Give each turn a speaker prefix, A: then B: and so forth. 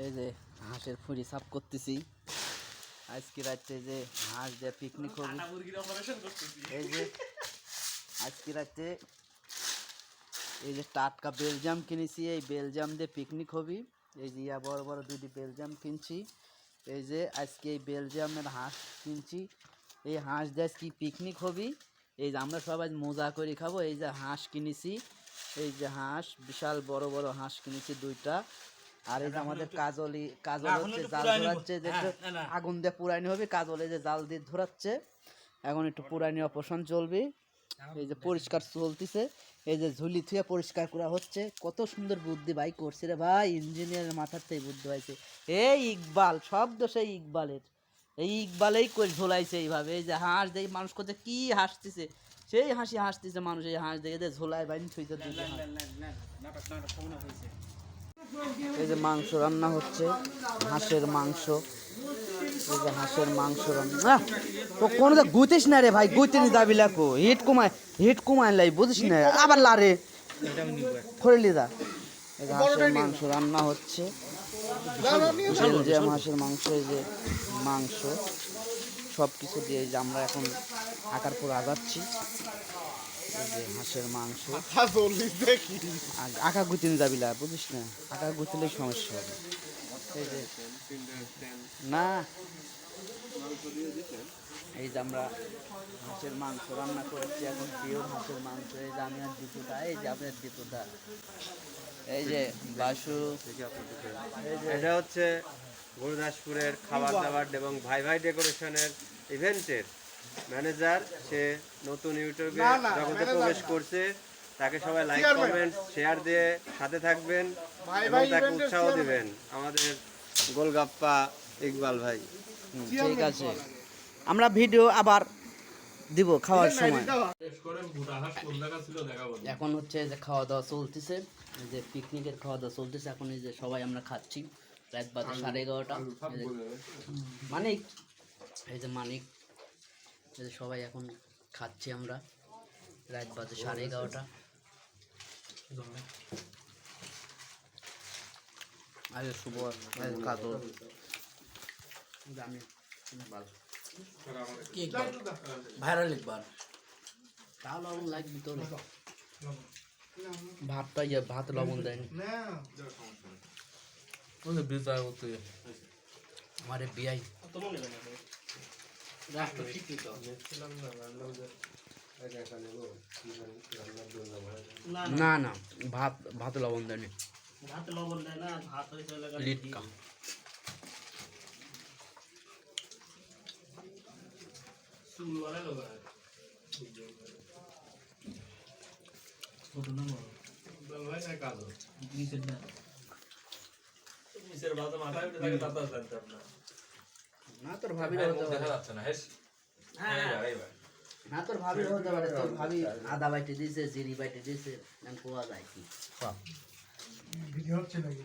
A: এই যে হাঁসের ফুড়ি সাফ করতেছি আজকে রাতে যে হাঁস দিয়ে পিকনিক হবে। এই যে আজকে রাতে এই যে টাটকা বেলজাম কিনেছি, এই বেলজাম দিয়ে পিকনিক হবি। এই যে বড় বড় দুটি বেলজাম কিনছি। এই যে আজকে এই বেলজামের হাঁস কিনছি, এই হাঁস দিয়ে আজকে পিকনিক হবি। এই যে আমরা সবাই মজা করে খাবো। এই যে হাঁস কিনেছি, এই যে হাঁস বিশাল বড় বড় হাঁস কিনেছি দুইটা। আর এই যে আমাদের কাজল হচ্ছে জাল ধরাচ্ছে, দেখছো আগুন দিয়ে পুরানি হবে। কাজল এই যে জাল দিয়ে ধরাচ্ছে, এখন একটু পুরানি অপারেশন চলবে। এই যে পরিষ্কার চলতেছে, এই যে ঝুলি থুয়ে পরিষ্কার করা হচ্ছে। কত সুন্দর বুদ্ধি ভাই করছে রে ভাই, ইঞ্জিনিয়ারের মাথার থেকে বুদ্ধি হয়েছে। এই ইকবাল, সব দোষ এই ইকবালের। এই ইকবালেই করে ঝোলাইছে এইভাবে। এই যে হাঁস দেখে মানুষ করছে কি হাসতেছে, সেই হাসি হাসতেছে মানুষ। এই হাঁস দেখে ঝোলায় বাইন থুইতে। এই যে মাংস রান্না হচ্ছে, হাঁসের মাংস। এই যে হাঁসের মাংস রান্না। তো কোনো তো গুতিস না রে ভাই, গুতি নি দাবি লাগবো। হিট কমায় লাই, বুঝিস না আবার লারে খড়ে লিদা। এই যে হাঁসের মাংস রান্না হচ্ছে, বেলজিয়াম হাঁসের মাংস। এই যে মাংস সব কিছু দিয়ে এই যে আমরা এখন আকার পর আগাচ্ছি। এই যে হাঁসের মাংস আঁকা গুতিনি যাবি না, বুঝিস না, আঁকা গুতিলেই সমস্যা হবে। এই যে না, এই যে আমরা হাঁসের মাংস রান্না করেছি এখন, প্রিয় হাঁসের মাংস। এই যে আমি আর দীপুদা, এই যে আপনার দীপুদা, এই যে বাসু।
B: এটা হচ্ছে গুরুদাসপুরের খাবার দাবার এবং ভাই ভাই ডেকোরেশনের ইভেন্টের ম্যানেজার। সে নতুন ইউটিউবে জগতে প্রবেশ করছে। তাকে সবাই লাইক কমেন্ট শেয়ার দিয়ে সাথে থাকবেন এবং তাকে উৎসাহ দিবেন। আমাদের গোলগাপ্পা ইকবাল ভাই।
A: ঠিক আছে, আমরা ভিডিও আবার দিব খাওয়ার সময়। এখন হচ্ছে যে খাওয়া দাওয়া চলতেছে, এই যে পিকনিকের খাওয়া দাওয়া চলতেছে। এখন এই যে সবাই আমরা খাচ্ছি, রাত বাজে 11:30। মানিক, এই যে মানিক, এই যে সবাই এখন খাচ্ছি আমরা, রাত বাজে 11:30। আরে শুভ কাজল, আমি ভাইরাল একবার তা লবণ লাগবে তোর। ভাতটা ভাত লবণ দেয়নি আমার বিয়াই। না না, ভাত লবণ দেয়নি, ভাত লবণ দেয় না, ভাত লিটকা। না তোর ভাবির হতে পারে, না তোর ভাবির হতে পারে। তোর ভাবি আদা বাইটে দিয়েছে, জিরি বাইটে দিয়েছে, কোয়া যায় কি ভিডিও হচ্ছে নাকি।